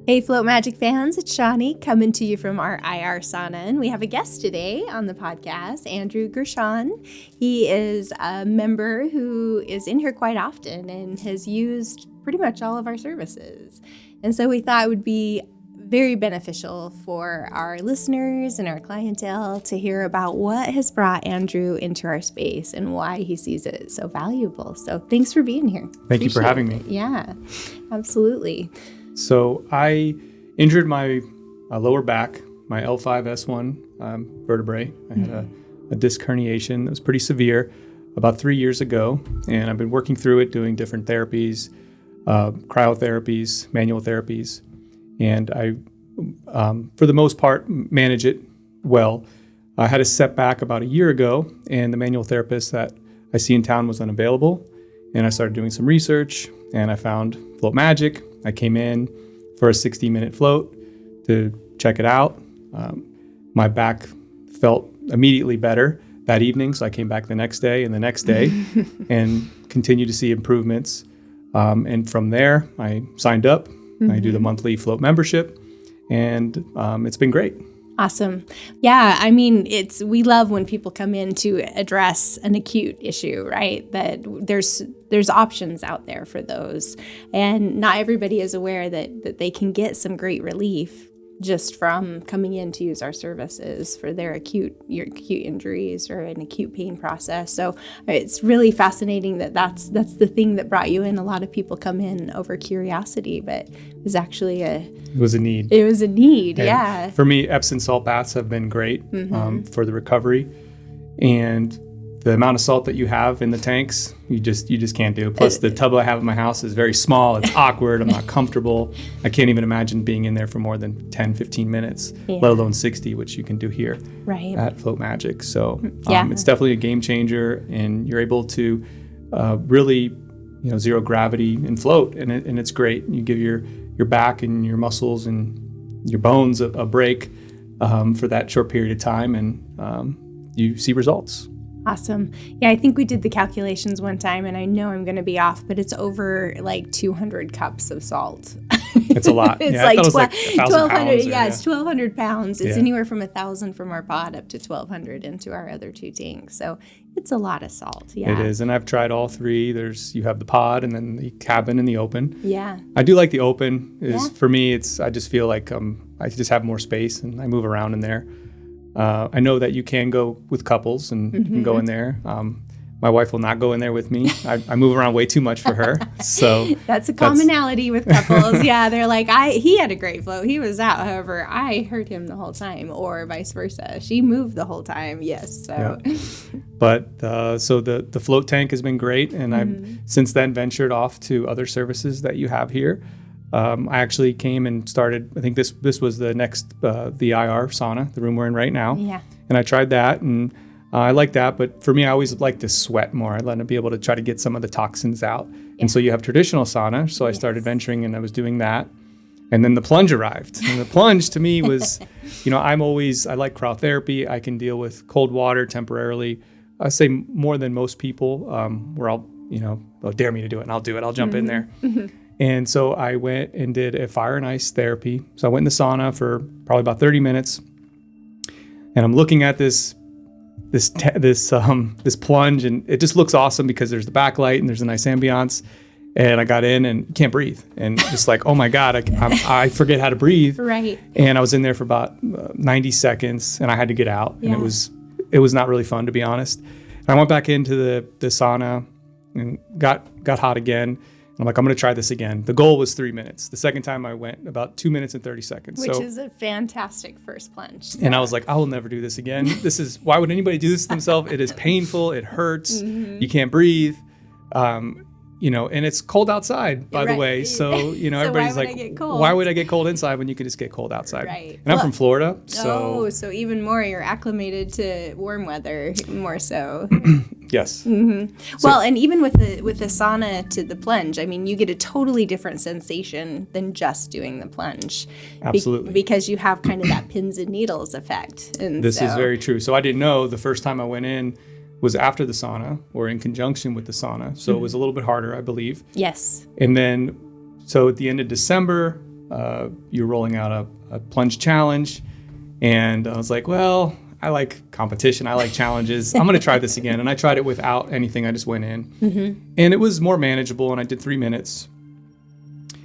Hey, Float Magic fans, it's Shani coming to you from our IR sauna. And we have a guest today on the podcast, Andrew Gershon. He is a member who is in here quite often and has used pretty much all of our services. And so we thought it would be very beneficial for our listeners and our clientele to hear about what has brought Andrew into our space and why he sees it so valuable. So thanks for being here. Thank you for having me. Yeah, absolutely. So I injured my lower back, my L5-S1 vertebrae. I had a disc herniation that was pretty severe about 3 years ago, and I've been working through it, doing different therapies, cryotherapies, manual therapies, and I, for the most part, manage it well. I had a setback about a year ago, and the manual therapist that I see in town was unavailable, and I started doing some research, and I found Float Magic. I came in for a 60-minute float to check it out. My back felt immediately better that evening, so I came back the next day and the next day and continued to see improvements. And from there, I signed up. I do the monthly float membership, and it's been great. Awesome. Yeah, I mean, we love when people come in to address an acute issue, right? That there's options out there for those. And not everybody is aware that they can get some great relief just from coming in to use our services for their acute injuries or an acute pain process. So it's really fascinating that's the thing that brought you in. A lot of people come in over curiosity, but it was actually It was a need. It was a need, And yeah. for me, Epsom salt baths have been great for the recovery, and the amount of salt that you have in the tanks, you just can't do. Plus, the tub I have in my house is very small. It's awkward. I'm not comfortable. I can't even imagine being in there for more than 10, 15 minutes, let alone 60, which you can do here at Float Magic. So it's definitely a game changer, and you're able to really, zero gravity and float, and it's great. You give your back and your muscles and your bones a break for that short period of time, and you see results. Awesome. Yeah, I think we did the calculations one time, and I know I'm going to be off, but it's over like 200 cups of salt. It's a lot. It's like 1,200. Yeah, it's 1,200 pounds. It's Yeah. anywhere from 1,000 from our pod up to 1,200 into our other two tanks. So it's a lot of salt. Yeah, It is, and I've tried all three. You have the pod, and then the cabin and the open. Yeah. I do like the open. For me, I just feel like I just have more space, and I move around in there. I know that you can go with couples, and you can go in there. My wife will not go in there with me. I move around way too much for her. So that's a commonality with couples. Yeah, they're like, he had a great flow. He was out. However, I heard him the whole time, or vice versa. She moved the whole time. Yes. So. Yeah. But so the float tank has been great, and I've since then ventured off to other services that you have here. I actually came and started, I think this was the next, the IR sauna, the room we're in right now. Yeah. And I tried that, and I like that. But for me, I always like to sweat more. I like to be able to try to get some of the toxins out. Yeah. And so you have traditional sauna. So I started venturing, and I was doing that. And then the plunge arrived. And the plunge to me was, I like cryotherapy. I can deal with cold water temporarily. I say more than most people, where I'll dare me to do it, and I'll do it. I'll jump in there. And so I went and did a fire and ice therapy. So I went in the sauna for probably about 30 minutes, and I'm looking at this plunge, and it just looks awesome because there's the backlight and there's a nice ambiance. And I got in and can't breathe, and just like, oh my God, I forget how to breathe. Right. And I was in there for about 90 seconds, and I had to get out, and it was not really fun, to be honest. And I went back into the sauna and got hot again. I'm like, I'm going to try this again. The goal was 3 minutes. The second time I went about 2 minutes and 30 seconds. Which is a fantastic first plunge. And I was like, I will never do this again. Why would anybody do this to themselves? It is painful. It hurts. You can't breathe. And it's cold outside, by the way. So, everybody's like, why would I get cold inside when you can just get cold outside? Right. And I'm from Florida. So even more, you're acclimated to warm weather more so. Yes. Mm-hmm. Well, and even with the sauna to the plunge, I mean, you get a totally different sensation than just doing the plunge. Absolutely. Because you have kind of that pins and needles effect. And this is very true. So I didn't know the first time I went in was after the sauna or in conjunction with the sauna. So it was a little bit harder, I believe. Yes. And then, so at the end of December, you were rolling out a plunge challenge, and I was like, well, I like competition. I like challenges. I'm going to try this again. And I tried it without anything. I just went in. And it was more manageable, and I did 3 minutes.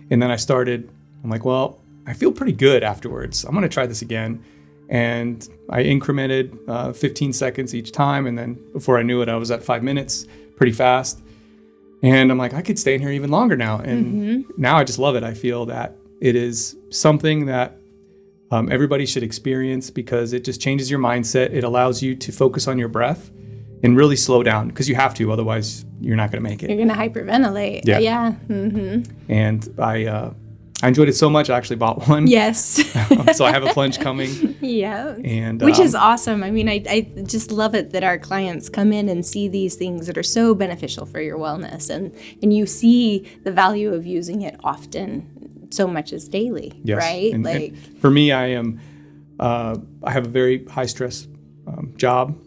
And then I'm like, well, I feel pretty good afterwards. I'm going to try this again. And I incremented 15 seconds each time. And then before I knew it, I was at 5 minutes, pretty fast. And I'm like, I could stay in here even longer now. And now I just love it. I feel that it is something that everybody should experience, because it just changes your mindset. It allows you to focus on your breath and really slow down, because you have to, otherwise you're not going to make it. You're going to hyperventilate. Yeah. And I enjoyed it so much, I actually bought one. Yes. So I have a plunge coming. Yeah. And which is awesome. I mean, I just love it that our clients come in and see these things that are so beneficial for your wellness, and you see the value of using it often, so much as daily, yes. right? And for me, I have a very high stress job,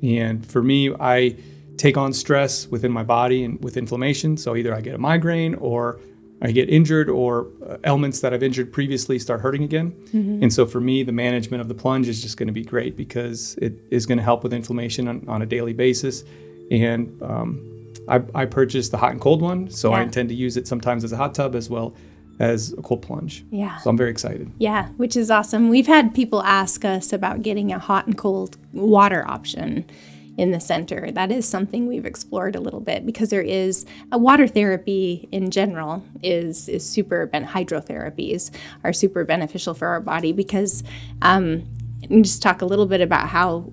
and for me, I take on stress within my body and with inflammation. So either I get a migraine, or I get injured, or ailments that I've injured previously start hurting again. And so for me, the management of the plunge is just going to be great, because it is going to help with inflammation on a daily basis. And I purchased the hot and cold one, so I intend to use it sometimes as a hot tub as well as a cold plunge. Yeah. So I'm very excited. Yeah, which is awesome. We've had people ask us about getting a hot and cold water option in the center. That is something we've explored a little bit, because there is a water therapy in general is super, hydrotherapies are super beneficial for our body, because just talk a little bit about how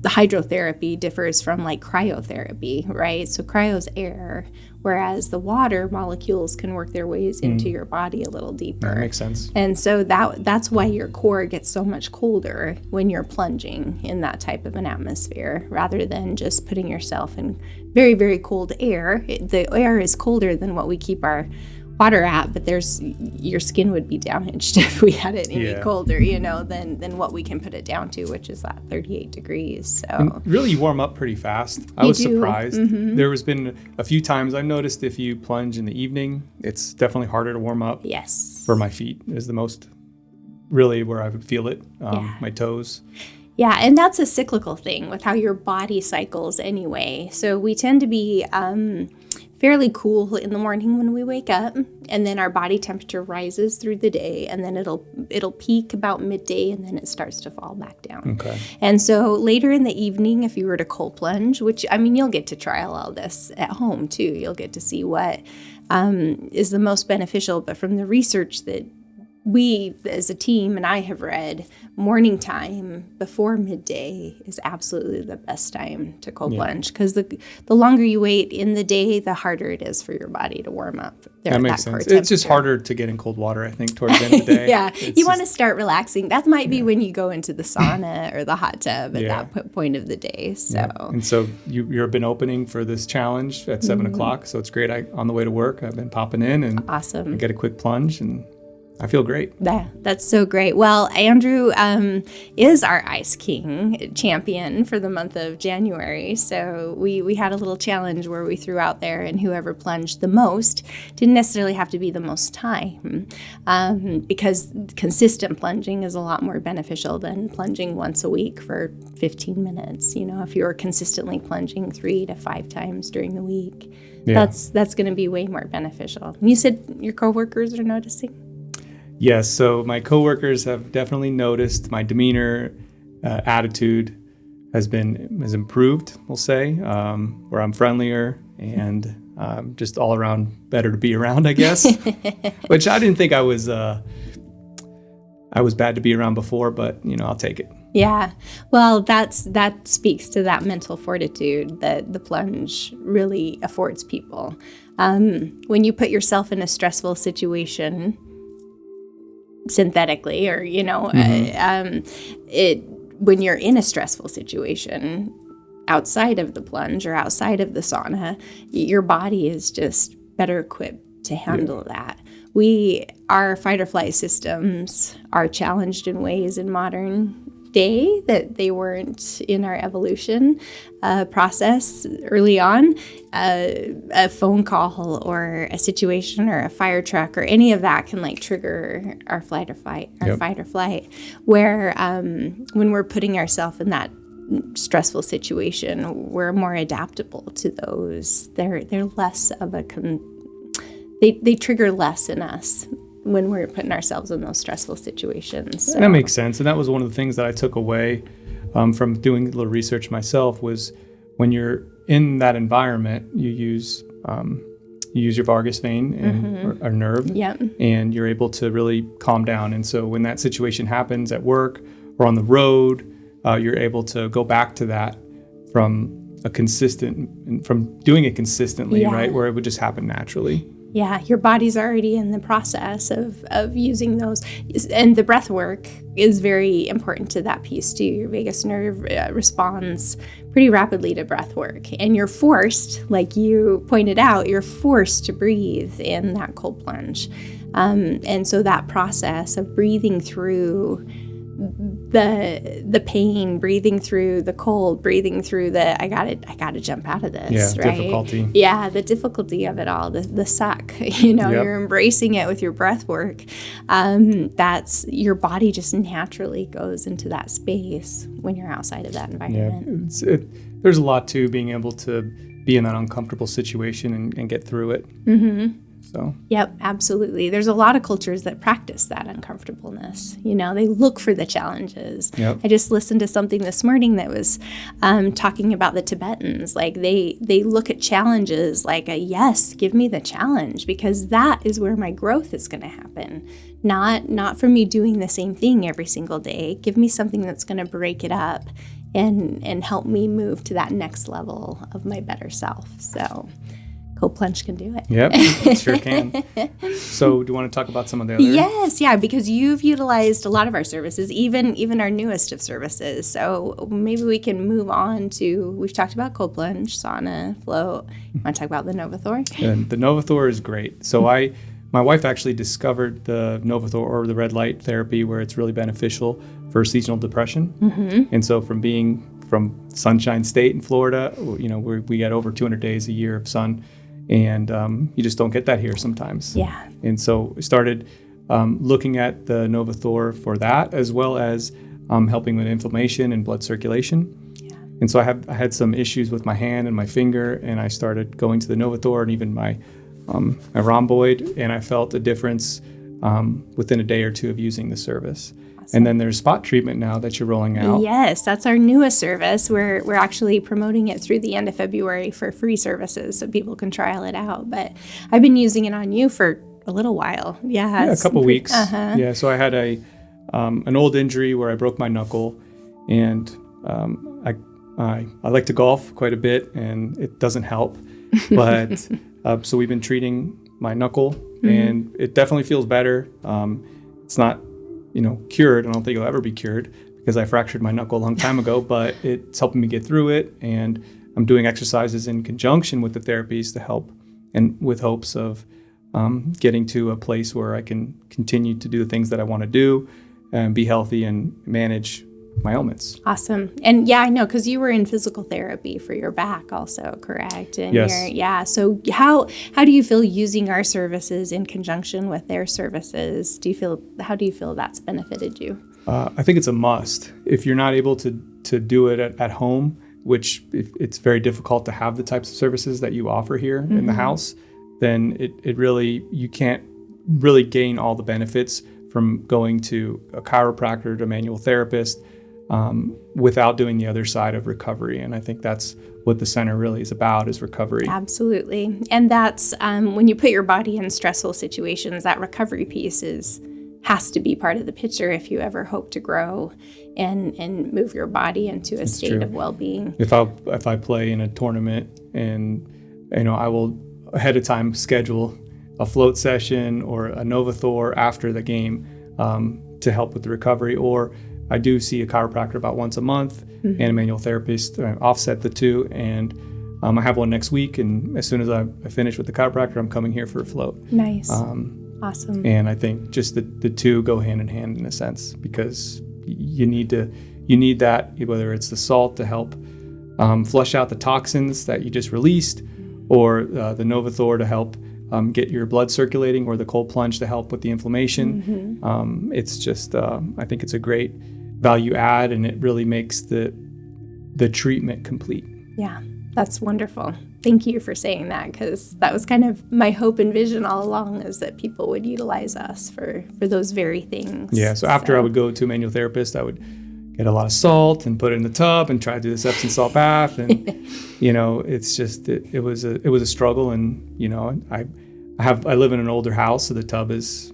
the hydrotherapy differs from like cryotherapy, right? So cryo's air, whereas the water molecules can work their ways into your body a little deeper. That makes sense. And so that's why your core gets so much colder when you're plunging in that type of an atmosphere, rather than just putting yourself in very, very cold air. The air is colder than what we keep our water at, but your skin would be damaged if we had it any colder, than what we can put it down to, which is at 38 degrees. So and really, you warm up pretty fast. I was surprised. There has been a few times I've noticed if you plunge in the evening, it's definitely harder to warm up. Yes. For my feet is the most, really, where I would feel it. My toes. Yeah, and that's a cyclical thing with how your body cycles anyway. So we tend to be fairly cool in the morning when we wake up, and then our body temperature rises through the day, and then it'll peak about midday, and then it starts to fall back down. Okay. And so later in the evening, if you were to cold plunge, which, I mean, you'll get to trial all this at home too. You'll get to see what is the most beneficial. But from the research that we as a team and I have read, morning time before midday is absolutely the best time to cold plunge, because the longer you wait in the day, the harder it is for your body to warm up. That makes sense. It's just harder to get in cold water, I think, towards the end of the day. Yeah, you want to start relaxing. That might be when you go into the sauna or the hot tub at that point of the day. So, and so you've been opening for this challenge at 7 o'clock. So it's great. On the way to work, I've been popping in and awesome. I get a quick plunge, and I feel great. Yeah, that's so great. Well, Andrew is our Ice King champion for the month of January. So we had a little challenge where we threw out there, and whoever plunged the most didn't necessarily have to be the most time, because consistent plunging is a lot more beneficial than plunging once a week for 15 minutes. If you were consistently plunging 3 to 5 times during the week, that's going to be way more beneficial. And you said your coworkers are noticing? Yes, so my coworkers have definitely noticed my demeanor, attitude has improved, we'll say, where I'm friendlier and just all around better to be around, I guess. Which I didn't think I was bad to be around before, but I'll take it. Yeah, well, that speaks to that mental fortitude that the plunge really affords people. When you put yourself in a stressful situation, synthetically, or when you're in a stressful situation outside of the plunge or outside of the sauna, your body is just better equipped to handle that. Our fight or flight systems are challenged in ways in modern day that they weren't in our evolution process early on, a phone call or a situation or a fire truck or any of that can like trigger our fight or flight, where when we're putting ourselves in that stressful situation, we're more adaptable to those. They're less of a they trigger less in us when we're putting ourselves in those stressful situations. So. That makes sense. And that was one of the things that I took away from doing a little research myself, was when you're in that environment, you use your vagus vein and or nerve, and you're able to really calm down. And so when that situation happens at work or on the road, you're able to go back to that from doing it consistently, right? Where it would just happen naturally. Yeah, your body's already in the process of using those. And the breath work is very important to that piece too. Your vagus nerve responds pretty rapidly to breath work. And you're forced, like you pointed out, you're forced to breathe in that cold plunge. And so that process of breathing through the pain, breathing through the cold, breathing through the I gotta jump out of this, right? Difficulty. Yeah, the difficulty of it all, the suck. You're embracing it with your breath work. That's your body just naturally goes into that space when you're outside of that environment. Yeah, there's a lot to being able to be in that uncomfortable situation and get through it. Mm-hmm. So. Yep, absolutely. There's a lot of cultures that practice that uncomfortableness. They look for the challenges. Yep. I just listened to something this morning that was talking about the Tibetans. Like they look at challenges like yes, give me the challenge, because that is where my growth is going to happen. Not for me doing the same thing every single day. Give me something that's going to break it up and help me move to that next level of my better self. So. Cold plunge can do it. Yep, it sure can. So do you want to talk about some of the other? Yes, yeah, because you've utilized a lot of our services, even our newest of services. So maybe we can move on to, we've talked about cold plunge, sauna, float. You want to talk about the novothor? And the novothor is great. So my wife actually discovered the novothor, or the red light therapy, where it's really beneficial for seasonal depression. Mm-hmm. And so from Sunshine State in Florida, we get over 200 days a year of sun. And you just don't get that here sometimes. Yeah. And so we started looking at the novothor for that, as well as helping with inflammation and blood circulation. Yeah. And so I had some issues with my hand and my finger, and I started going to the novothor and even my rhomboid, and I felt a difference within a day or two of using the service. And then there's spot treatment now that you're rolling out. Yes, that's our newest service. We're actually promoting it through the end of February for free services so people can trial it out. But I've been using it on you for a little while. Yeah, a couple weeks. Uh-huh. Yeah, so I had an old injury where I broke my knuckle, and I like to golf quite a bit, and it doesn't help. But so we've been treating my knuckle, and it definitely feels better. It's not cured. I don't think it'll ever be cured because I fractured my knuckle a long time ago, but it's helping me get through it. And I'm doing exercises in conjunction with the therapies to help, and with hopes of getting to a place where I can continue to do the things that I want to do and be healthy and manage my ailments. Awesome. And yeah, I know, because you were in physical therapy for your back also, correct? And yes. So how do you feel using our services in conjunction with their services? How do you feel that's benefited you? I think it's a must. If you're not able to do it at home, which it's very difficult to have the types of services that you offer here in the house, then you can't really gain all the benefits from going to a chiropractor, to a manual therapist, without doing the other side of recovery. And I think that's what the center really is about, is recovery. Absolutely. And that's when you put your body in stressful situations, that recovery piece has to be part of the picture if you ever hope to grow and move your body into a state of well-being. If I play in a tournament, and I will ahead of time schedule a float session or a novothor after the game to help with the recovery, or I do see a chiropractor about once a month and a manual therapist. I offset the two, and I have one next week, and as soon as I finish with the chiropractor, I'm coming here for a float. Nice. Awesome. And I think just the two go hand in hand in a sense, because you need to you need that, whether it's the salt to help flush out the toxins that you just released, or the novothor to help get your blood circulating, or the cold plunge to help with the inflammation. It's just, I think it's a great value add, and it really makes the treatment complete. Yeah, that's wonderful. Thank you for saying that, because that was kind of my hope and vision all along, is that people would utilize us for those very things. Yeah, so after I would go to a manual therapist, I would get a lot of salt and put it in the tub and try to do this Epsom salt bath. And, it's just, it was a struggle. And, I live in an older house, so the tub is,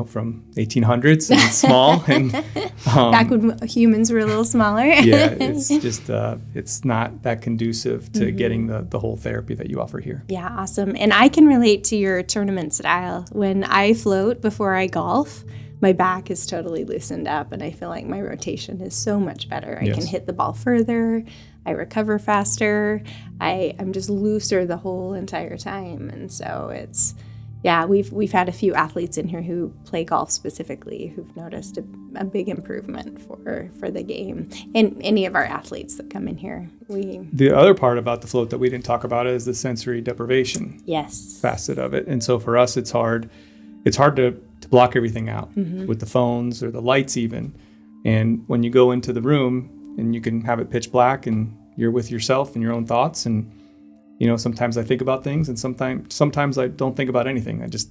from 1800s, and it's small. And back when humans were a little smaller. Yeah, it's just, it's not that conducive to getting the whole therapy that you offer here. Yeah, awesome. And I can relate to your tournament style. When I float before I golf, my back is totally loosened up, and I feel like my rotation is so much better. I can hit the ball further. I recover faster. I'm just looser the whole entire time. And so it's, we've had a few athletes in here who play golf specifically who've noticed a big improvement for the game. And any of our athletes that come in here, The other part about the float that we didn't talk about is the sensory deprivation facet of it. And so for us, it's hard to block everything out with the phones or the lights even. And when you go into the room and you can have it pitch black and you're with yourself and your own thoughts, and sometimes I think about things, and sometimes I don't think about anything. I just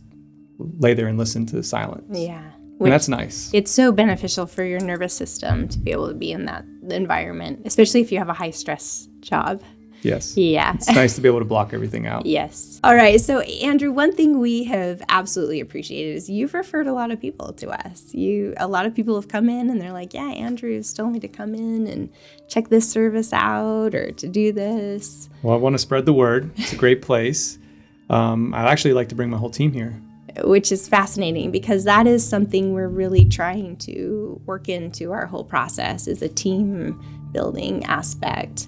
lay there and listen to silence. Yeah. And that's nice. It's so beneficial for your nervous system to be able to be in that environment, especially if you have a high stress job. Yes. Yeah. It's nice to be able to block everything out. Yes. All right. So, Andrew, one thing we have absolutely appreciated is you've referred a lot of people to us. A lot of people have come in and they're like, yeah, Andrew's told me to come in and check this service out or to do this. Well, I want to spread the word. It's a great place. I'd actually like to bring my whole team here. Which is fascinating, because that is something we're really trying to work into our whole process, is a team building aspect.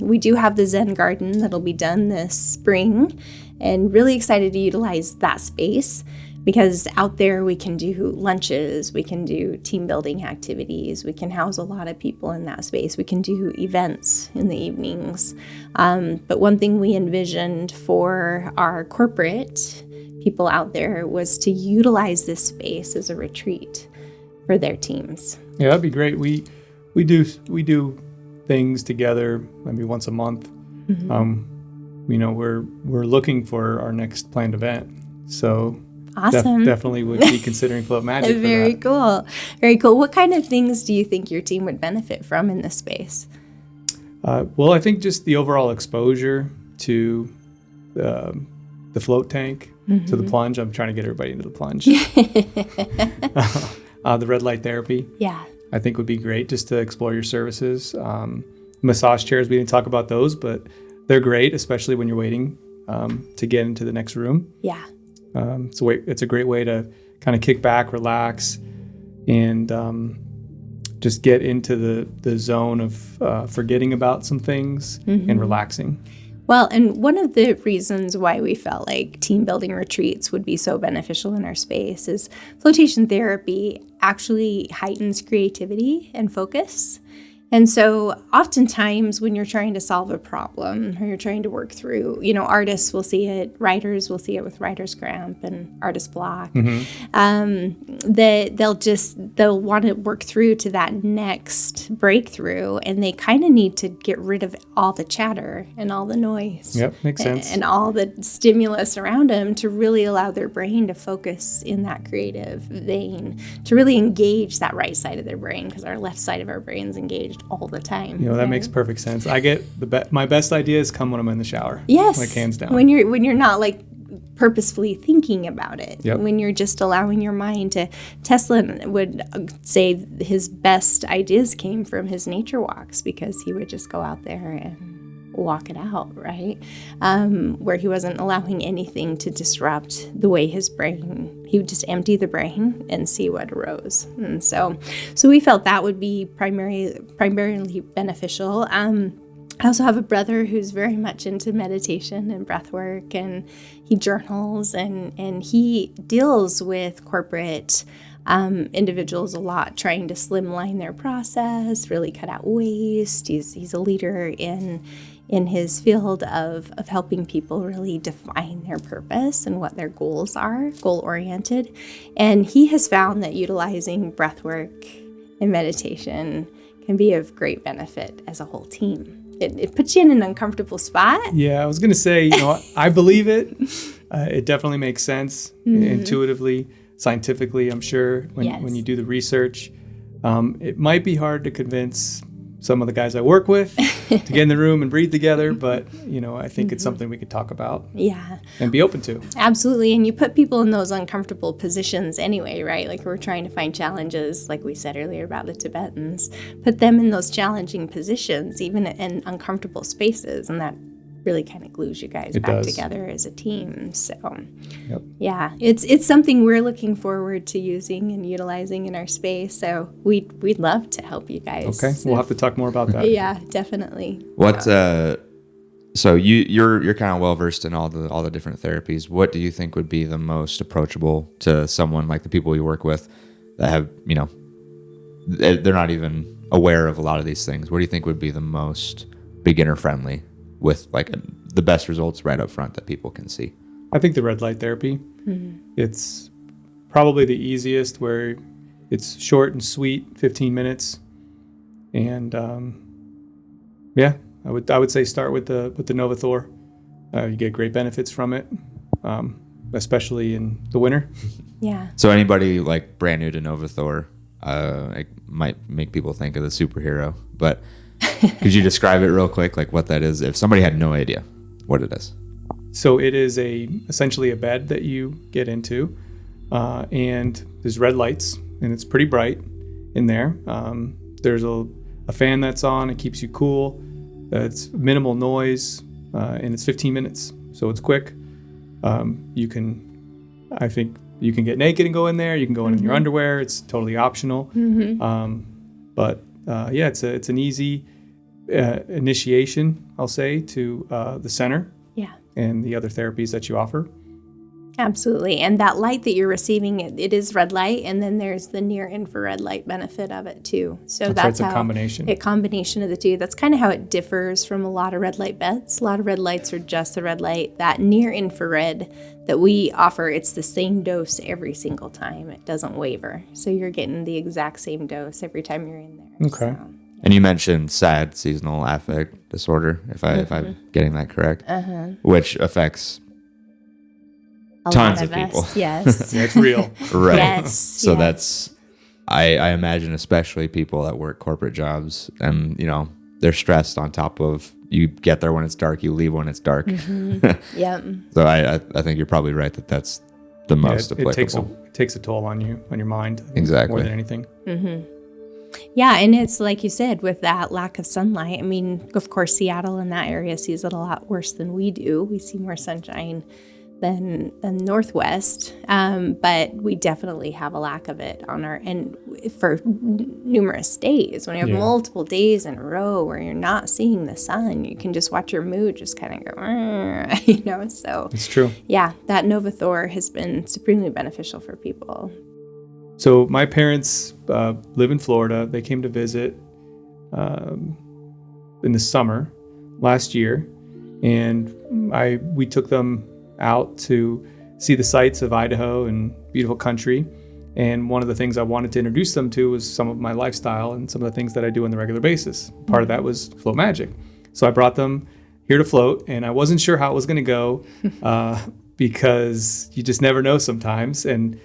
We do have the Zen Garden that'll be done this spring, and really excited to utilize that space, because out there we can do lunches, we can do team building activities, we can house a lot of people in that space, we can do events in the evenings. But one thing we envisioned for our corporate people out there was to utilize this space as a retreat for their teams. Yeah, that'd be great. We do things together maybe once a month. We're looking for our next planned event, so awesome. Definitely would be considering Float Magic. Very cool. Very cool. What kind of things do you think your team would benefit from in this space? Well, I think just the overall exposure to the float tank, to the plunge. I'm trying to get everybody into the plunge. The red light therapy. Yeah. I think would be great, just to explore your services. Massage chairs, we didn't talk about those, but they're great, especially when you're waiting to get into the next room. Yeah. It's a great way to kind of kick back, relax, and just get into the zone of forgetting about some things and relaxing. Well, and one of the reasons why we felt like team building retreats would be so beneficial in our space is flotation therapy actually heightens creativity and focus. And so oftentimes when you're trying to solve a problem or you're trying to work through, artists will see it, writers will see it with writer's cramp and artist block, that they'll want to work through to that next breakthrough, and they kind of need to get rid of all the chatter and all the noise. Yep, makes sense. And all the stimulus around them to really allow their brain to focus in that creative vein, to really engage that right side of their brain, because our left side of our brain's engaged all the time. That makes perfect sense. I get my best ideas come when I'm in the shower. Yes, like hands down. When you're not like purposefully thinking about it. Yep. When you're just allowing your mind to. Tesla would say his best ideas came from his nature walks, because he would just go out there and walk it out, right? Where he wasn't allowing anything to disrupt the way his brain. He would just empty the brain and see what arose. And so we felt that would be primarily beneficial. I also have a brother who's very much into meditation and breath work, and he journals and he deals with corporate individuals a lot trying to slimline their process, really cut out waste. He's a leader in his field of helping people really define their purpose and what their goals are, goal-oriented. And he has found that utilizing breath work and meditation can be of great benefit as a whole team. It puts you in an uncomfortable spot. Yeah, I was going to say, I believe it. It definitely makes sense intuitively, scientifically, I'm sure, when you do the research. It might be hard to convince some of the guys I work with to get in the room and breathe together, but I think it's something we could talk about and be open to. Absolutely. And you put people in those uncomfortable positions anyway, right? Like we're trying to find challenges, like we said earlier about the Tibetans, put them in those challenging positions, even in uncomfortable spaces, and that really kind of glues you guys back together as a team. So yeah, it's something we're looking forward to using and utilizing in our space. So we'd love to help you guys. Okay, we'll have to talk more about that. Yeah, definitely. So you're kind of well versed in all the different therapies. What do you think would be the most approachable to someone like the people you work with that have, they're not even aware of a lot of these things? What do you think would be the most beginner friendly with like the best results right up front that people can see? I think the red light therapy. It's probably the easiest, where it's short and sweet, 15 minutes. And I would say start with the novothor. You get great benefits from it, especially in the winter. Yeah. So anybody like brand new to novothor, it might make people think of the superhero, but could you describe it real quick, like what that is, if somebody had no idea what it is? So it is essentially a bed that you get into, and there's red lights, and it's pretty bright in there. There's a fan that's on. It keeps you cool. It's minimal noise, and it's 15 minutes, so it's quick. I think you can get naked and go in there. You can go in your underwear. It's totally optional. But it's an easy initiation, I'll say, to the center and the other therapies that you offer. Absolutely. And that light that you're receiving, it is red light, and then there's the near infrared light benefit of it too. So that's a combination. A combination of the two. That's kind of how it differs from a lot of red light beds. A lot of red lights are just the red light. That near infrared that we offer, it's the same dose every single time. It doesn't waver. So you're getting the exact same dose every time you're in there. Okay. So. And you mentioned SAD, seasonal affect disorder, if I'm getting that correct, which affects tons of people. Us, yes. Yeah, it's real. Right. Yes. So that's, I imagine, especially people that work corporate jobs, and they're stressed on top of, you get there when it's dark, you leave when it's dark. Yep. So I think you're probably right that that's the most applicable. It takes a toll on you, on your mind. Exactly. More than anything. Yeah, and it's like you said, with that lack of sunlight. I mean, of course, Seattle in that area sees it a lot worse than we do. We see more sunshine than Northwest, but we definitely have a lack of it on our end for numerous days. When you have multiple days in a row where you're not seeing the sun, you can just watch your mood just kind of go, So it's true. Yeah, that novothor has been supremely beneficial for people. So my parents live in Florida. They came to visit in the summer last year, and we took them out to see the sights of Idaho and beautiful country. And one of the things I wanted to introduce them to was some of my lifestyle and some of the things that I do on a regular basis. Part of that was Float Magic. So I brought them here to float, and I wasn't sure how it was going to go because you just never know sometimes. And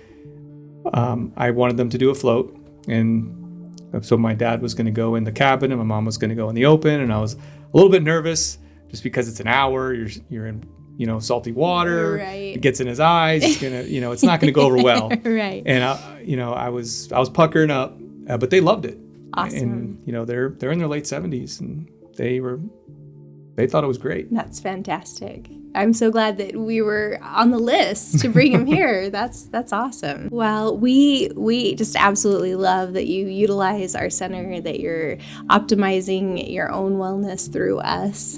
I wanted them to do a float. And so my dad was going to go in the cabin and my mom was going to go in the open. And I was a little bit nervous just because it's an hour. You're in salty water. Right. It gets in his eyes. It's gonna, it's not gonna go over well. Right. And I was puckering up, but they loved it. Awesome. And they're in their late 70s, and they were they thought it was great. That's fantastic. I'm so glad that we were on the list to bring him here. That's awesome. Well, we just absolutely love that you utilize our center, that you're optimizing your own wellness through us.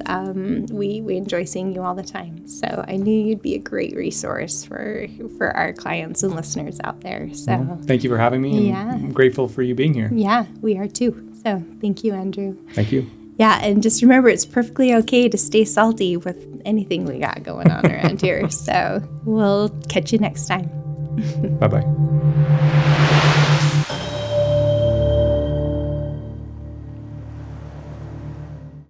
We enjoy seeing you all the time. So I knew you'd be a great resource for our clients and listeners out there. So Thank you for having me. Yeah. I'm grateful for you being here. yeah, we are too. So thank you, Andrew. Thank you. Yeah, and just remember, it's perfectly okay to stay salty with anything we got going on around here. So we'll catch you next time. Bye-bye.